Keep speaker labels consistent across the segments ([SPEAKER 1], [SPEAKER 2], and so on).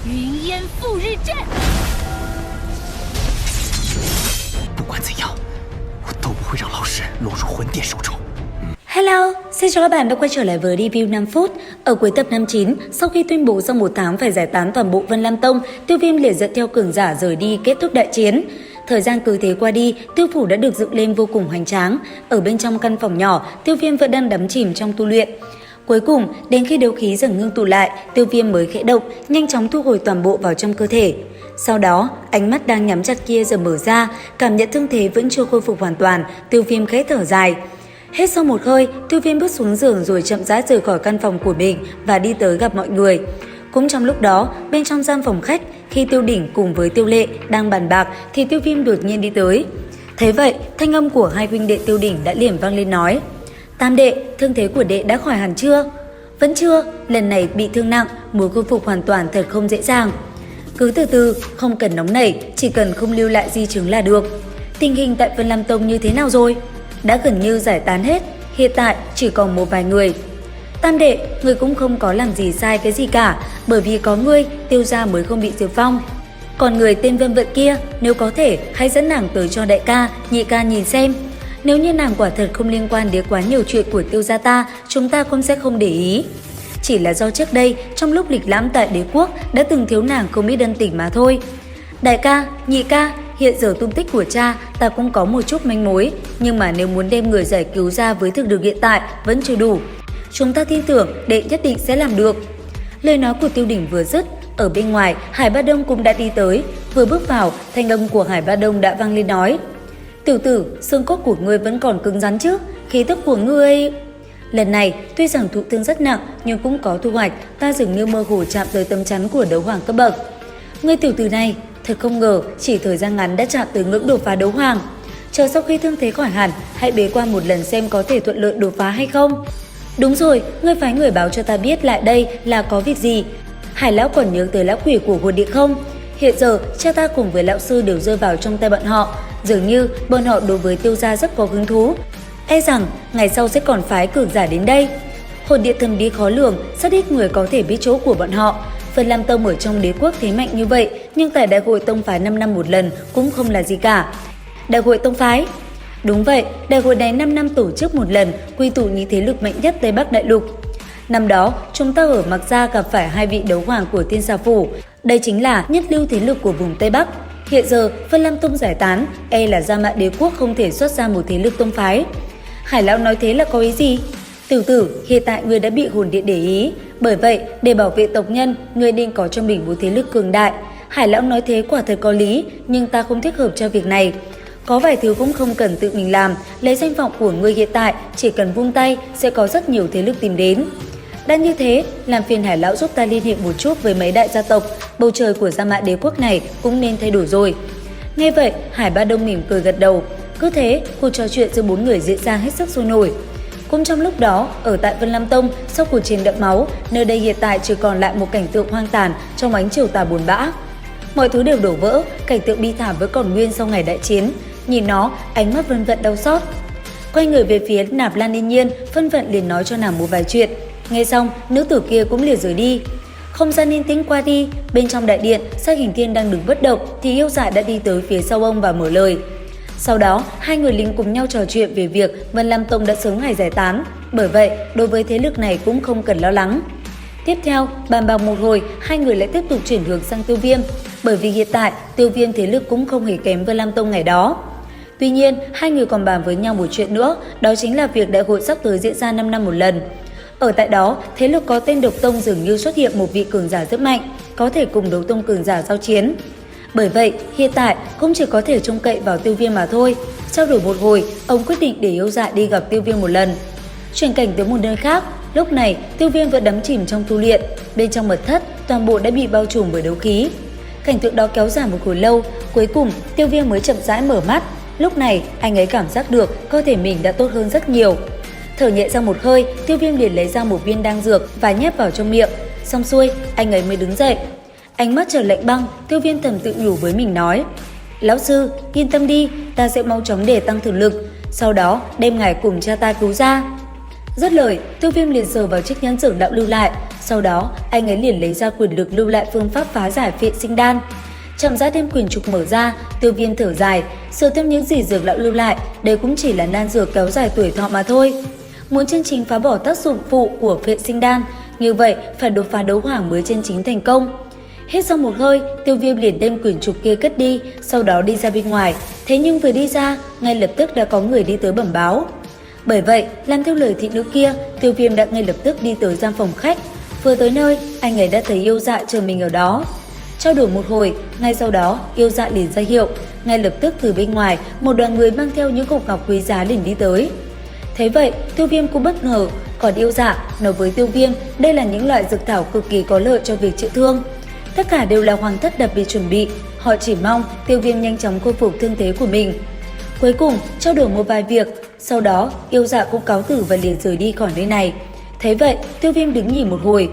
[SPEAKER 1] 云烟赴日阵。
[SPEAKER 2] 不管怎样，我都不会让老师落入魂殿手中。
[SPEAKER 3] Hello, xin chào các bạn đã quay trở lại với review 5 phút. Ở cuối tập 59, sau khi tuyên bố sau 1 tháng phải giải tán toàn bộ Vân Lam Tông, Tiêu Viêm liền dẫn theo cường giả rời đi kết thúc đại chiến. Thời gian cứ thế qua đi, Tiêu phủ đã được dựng lên vô cùng hoành tráng. Ở bên trong căn phòng nhỏ, Tiêu Viêm vẫn đang đắm chìm trong tu luyện. Cuối cùng, đến khi đấu khí dần ngưng tụ lại, Tiêu Viêm mới khẽ động, nhanh chóng thu hồi toàn bộ vào trong cơ thể. Sau đó, ánh mắt đang nhắm chặt kia giờ mở ra, cảm nhận thương thế vẫn chưa khôi phục hoàn toàn, Tiêu Viêm khẽ thở dài. Hết sau một hơi, Tiêu Viêm bước xuống giường rồi chậm rãi rời khỏi căn phòng của mình và đi tới gặp mọi người. Cũng trong lúc đó, bên trong gian phòng khách, khi Tiêu Đỉnh cùng với Tiêu Lệ đang bàn bạc thì Tiêu Viêm đột nhiên đi tới. Thế vậy, thanh âm của hai huynh đệ Tiêu Đỉnh đã liền vang lên nói: "Tam đệ, thương thế của đệ đã khỏi hẳn chưa?" "Vẫn chưa, lần này bị thương nặng, muốn khôi phục hoàn toàn thật không dễ dàng." "Cứ từ từ, không cần nóng nảy, chỉ cần không lưu lại di chứng là được." "Tình hình tại Vân Lam Tông như thế nào rồi?" "Đã gần như giải tán hết, hiện tại chỉ còn một vài người." "Tam đệ, người cũng không có làm gì sai cái gì cả, bởi vì có ngươi, Tiêu gia mới không bị diệt vong. Còn người tên Vân Vận kia, nếu có thể, hãy dẫn nàng tới cho đại ca, nhị ca nhìn xem. Nếu như nàng quả thật không liên quan đến quá nhiều chuyện của Tiêu gia ta, chúng ta cũng sẽ không để ý. Chỉ là do trước đây, trong lúc lịch lãm tại đế quốc, đã từng thiếu nàng không ít ân tình mà thôi. Đại ca, nhị ca, hiện giờ tung tích của cha ta cũng có một chút manh mối, nhưng mà nếu muốn đem người giải cứu ra với thực lực hiện tại vẫn chưa đủ. Chúng ta tin tưởng đệ nhất định sẽ làm được." Lời nói của Tiêu Đỉnh vừa dứt, ở bên ngoài Hải Ba Đông cũng đã đi tới. Vừa bước vào, thanh âm của Hải Ba Đông đã vang lên nói: "Tiểu tử, xương cốt của ngươi vẫn còn cứng rắn chứ? Khí tức của ngươi..." Lần này, tuy rằng thụ thương rất nặng nhưng cũng có thu hoạch, ta dường như mơ hồ chạm tới tấm chắn của đấu hoàng cấp bậc. "Ngươi tiểu tử này, thật không ngờ chỉ thời gian ngắn đã chạm tới ngưỡng đột phá đấu hoàng. Chờ sau khi thương thế khỏi hẳn, hãy bế quan một lần xem có thể thuận lợi đột phá hay không." "Đúng rồi, ngươi phái người báo cho ta biết lại đây là có việc gì. Hải lão còn nhớ tới lão quỷ của hồn điện không? Hiện giờ cha ta cùng với lão sư đều rơi vào trong tay bọn họ, dường như bọn họ đối với Tiêu gia rất có hứng thú. E rằng ngày sau sẽ còn phái cường giả đến đây. Hồn điện thần bí khó lường, rất ít người có thể biết chỗ của bọn họ. Vân Lam Tông ở trong đế quốc thế mạnh như vậy, nhưng tại đại hội tông phái 5 năm một lần cũng không là gì cả." "Đại hội tông phái?" "Đúng vậy, đại hội này 5 năm tổ chức một lần, quy tụ những thế lực mạnh nhất Tây Bắc Đại Lục. Năm đó, chúng ta ở Mạc Gia gặp phải 2 vị đấu hoàng của Tiên Xà Phủ, đây chính là nhất lưu thế lực của vùng Tây Bắc. Hiện giờ, Vân Lam Tông giải tán, e là Gia Mã Đế quốc không thể xuất ra một thế lực tông phái." Hải lão nói thế là có ý gì? "Tiểu tử, hiện tại ngươi đã bị hồn điện để ý, bởi vậy, để bảo vệ tộc nhân, ngươi nên có cho mình một thế lực cường đại." Hải lão nói thế quả thật có lý, nhưng ta không thích hợp cho việc này. Có vài thứ cũng không cần tự mình làm, lấy danh vọng của ngươi hiện tại, chỉ cần vung tay sẽ có rất nhiều thế lực tìm đến. Đã như thế, làm phiền Hải lão giúp ta liên hệ một chút với mấy đại gia tộc, bầu trời của Gia Mã Đế quốc này cũng nên thay đổi rồi. Nghe vậy, Hải Ba Đông mỉm cười gật đầu. Cứ thế, cuộc trò chuyện giữa 4 người diễn ra hết sức sôi nổi. Cũng trong lúc đó, ở tại Vân Lam Tông, sau cuộc chiến đẫm máu, nơi đây hiện tại chỉ còn lại một cảnh tượng hoang tàn trong ánh chiều tà buồn bã. Mọi thứ đều đổ vỡ, cảnh tượng bi thảm vẫn còn nguyên sau ngày đại chiến. Nhìn nó, ánh mắt Vân Vận đau xót. Quay người về phía Nạp Lan Yên Nhiên, Vân Vận liền nói cho nàng một vài chuyện. Nghe xong, nữ tử kia cũng liền rời đi. Không gian yên tĩnh qua đi, bên trong đại điện, Sắc Hình Thiên đang đứng bất động thì Yêu Dạ đã đi tới phía sau ông và mở lời. Sau đó, hai người lính cùng nhau trò chuyện về việc Vân Lam Tông đã sớm ngày giải tán, bởi vậy, đối với thế lực này cũng không cần lo lắng. Tiếp theo, bàn bạc một hồi, hai người lại tiếp tục chuyển hướng sang Tiêu Viêm, bởi vì hiện tại Tiêu Viêm thế lực cũng không hề kém Vân Lam Tông ngày đó. Tuy nhiên, hai người còn bàn với nhau một chuyện nữa, đó chính là việc đại hội sắp tới diễn ra 5 năm một lần. Ở tại đó, thế lực có tên Độc Tông dường như xuất hiện một vị cường giả rất mạnh, có thể cùng đấu tông cường giả giao chiến. Bởi vậy, hiện tại cũng chỉ có thể trông cậy vào Tiêu Viêm mà thôi. Trao đổi một hồi, ông quyết định để Yêu Dạ đi gặp Tiêu Viêm một lần. Chuyển cảnh tới một nơi khác, lúc này Tiêu Viêm vẫn đắm chìm trong tu luyện. Bên trong mật thất, toàn bộ đã bị bao trùm bởi đấu khí. Cảnh tượng đó kéo dài một hồi lâu, cuối cùng Tiêu Viêm mới chậm rãi mở mắt. Lúc này, anh ấy cảm giác được cơ thể mình đã tốt hơn rất nhiều. Thở nhẹ ra một hơi, Tiêu Viêm liền lấy ra một viên đan dược và nhét vào trong miệng. Xong xuôi, anh ấy mới đứng dậy. Ánh mắt trở lạnh băng, Tiêu Viêm thầm tự nhủ với mình nói: "Lão sư, yên tâm đi, ta sẽ mau chóng để tăng thực lực, sau đó đem ngài cùng cha ta cứu ra." Dứt lời, Tiêu Viêm liền sờ vào chiếc nhẫn dược đạo lưu lại, Sau đó, anh ấy liền lấy ra quyền lực lưu lại phương pháp phá giải Vệ Sinh Đan. Chậm rãi đem quyển trục mở ra, Tiêu Viêm thở dài, sửa thêm những gì dược lão lưu lại, đây cũng chỉ là đan dược kéo dài tuổi thọ mà thôi. Muốn chân chính phá bỏ tác dụng phụ của Vệ Sinh Đan, như vậy phải đột phá đấu hoàng mới chân chính thành công. Hết xong một hơi, Tiêu Viêm liền đem quyển trục kia cất đi, sau đó đi ra bên ngoài. Thế nhưng vừa đi ra, ngay lập tức đã có người đi tới bẩm báo. Bởi vậy, làm theo lời thị nữ kia, Tiêu Viêm đã ngay lập tức đi tới gian phòng khách. Vừa tới nơi, anh ấy đã thấy Yêu Dạ chờ mình ở đó. Trao đổi một hồi, ngay sau đó Yêu Dạ liền ra hiệu. Ngay lập tức từ bên ngoài, một đoàn người mang theo những hộp ngọc quý giá liền đi tới. Thấy vậy, Tiêu Viêm cũng bất ngờ, còn Yêu Dạ nói với Tiêu Viêm đây là những loại dược thảo cực kỳ có lợi cho việc chữa thương. Tất cả đều là hoàng thất đặc biệt chuẩn bị, họ chỉ mong Tiêu Viêm nhanh chóng khôi phục thương thế của mình. Cuối cùng, trao đổi một vài việc, sau đó Yêu Dạ cũng cáo từ và liền rời đi khỏi nơi này. Thế vậy, Tiêu Viêm đứng nhìn một hồi.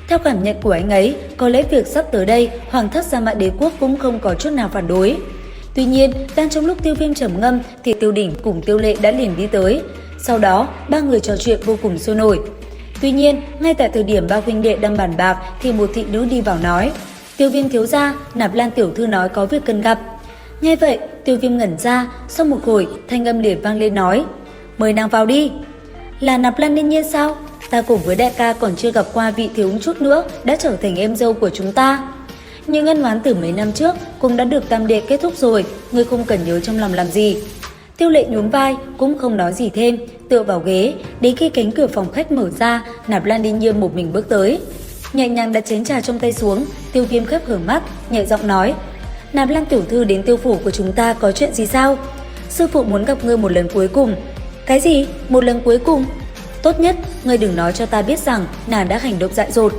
[SPEAKER 3] Theo cảm nhận của anh ấy, có lẽ việc sắp tới đây, Hoàng thất Gia Mã Đế quốc cũng không có chút nào phản đối. Tuy nhiên, đang trong lúc Tiêu Viêm trầm ngâm thì Tiêu Đỉnh cùng Tiêu Lệ đã liền đi tới. Sau đó, ba người trò chuyện vô cùng sôi nổi. Tuy nhiên, ngay tại thời điểm ba huynh đệ đang bàn bạc thì một thị nữ đi vào nói: Tiêu Viêm thiếu gia, Nạp Lan tiểu thư nói có việc cần gặp. Nghe vậy, Tiêu Viêm ngẩn ra, sau một hồi, thanh âm liền vang lên nói: mời nàng vào đi. Là Nạp Lan Ninh Nhiên sao? Ta cùng với đại ca còn chưa gặp qua vị thiếu chút nữa đã trở thành em dâu của chúng ta. Những ân oán từ mấy năm trước cũng đã được tam đệ kết thúc rồi, ngươi không cần nhớ trong lòng làm gì. Tiêu Lệ nhún vai, cũng không nói gì thêm, tựa vào ghế, đến khi cánh cửa phòng khách mở ra, Nạp Lan Ninh Nhiên một mình bước tới. Nhẹ nhàng đặt chén trà trong tay xuống, Tiêu Viêm khép hờ mắt, nhẹ giọng nói: Nạp Lan tiểu thư đến tiêu phủ của chúng ta có chuyện gì sao? Sư phụ muốn gặp ngươi một lần cuối cùng. Cái gì? Một lần cuối cùng? Tốt nhất, ngươi đừng nói cho ta biết rằng nàng đã hành động dại dột.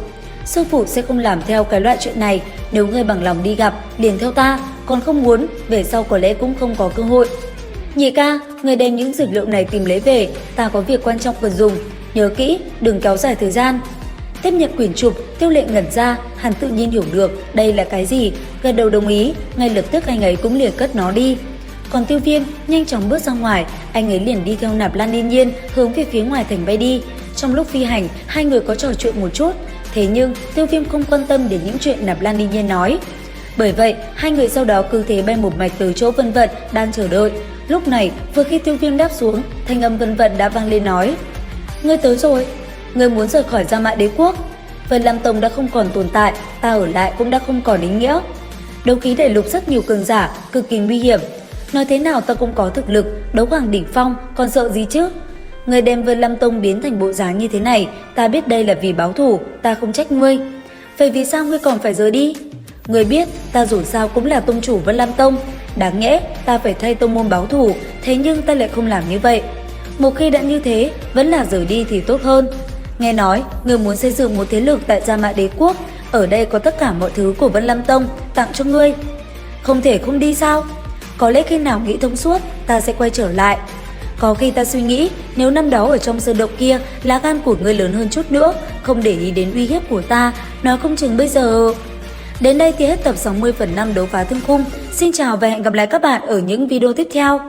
[SPEAKER 3] Sư phụ sẽ không làm theo cái loại chuyện này, nếu ngươi bằng lòng đi gặp, liền theo ta, còn không muốn, về sau có lẽ cũng không có cơ hội. Nhị ca, ngươi đem những dược liệu này tìm lấy về, ta có việc quan trọng cần dùng, nhớ kỹ, đừng kéo dài thời gian. Tiếp nhận quyển trục, Tiêu Lệ ngẩn ra, hắn tự nhiên hiểu được đây là cái gì, gật đầu đồng ý, ngay lập tức anh ấy cũng liền cất nó đi. Còn Tiêu Viêm nhanh chóng bước ra ngoài, anh ấy liền đi theo Nạp Lan Ninh Nhiên hướng về phía ngoài thành bay đi. Trong lúc phi hành, hai người có trò chuyện một chút, thế nhưng Tiêu Viêm không quan tâm đến những chuyện Nạp Lan Ninh Nhiên nói. Bởi vậy, hai người sau đó cứ thế bay một mạch tới chỗ Vân Vận đang chờ đợi. Lúc này, vừa khi Tiêu Viêm đáp xuống, thanh âm Vân Vận đã vang lên nói: Ngươi tới rồi, ngươi muốn rời khỏi Gia Mã Đế quốc. Vân Lam Tông đã không còn tồn tại, ta ở lại cũng đã không còn ý nghĩa. Đấu khí đại lục rất nhiều cường giả, cực kỳ nguy hiểm. Nói thế nào ta cũng có thực lực, đấu hoàng đỉnh phong, còn sợ gì chứ? Ngươi đem Vân Lam Tông biến thành bộ dáng như thế này, ta biết đây là vì báo thù, ta không trách ngươi. Vậy vì sao ngươi còn phải rời đi? Ngươi biết, ta dù sao cũng là tông chủ Vân Lam Tông, đáng nhẽ ta phải thay tông môn báo thù, thế nhưng ta lại không làm như vậy. Một khi đã như thế, vẫn là rời đi thì tốt hơn. Nghe nói, ngươi muốn xây dựng một thế lực tại Gia Mã Đế quốc, ở đây có tất cả mọi thứ của Vân Lam Tông, tặng cho ngươi. Không thể không đi sao? Có lẽ khi nào nghĩ thông suốt, ta sẽ quay trở lại. Có khi ta suy nghĩ, nếu năm đó ở trong sơn động kia, lá gan của ngươi lớn hơn chút nữa, không để ý đến uy hiếp của ta, nói không chừng bây giờ... Đến đây thì hết tập 60/5 đấu phá thương khung. Xin chào và hẹn gặp lại các bạn ở những video tiếp theo.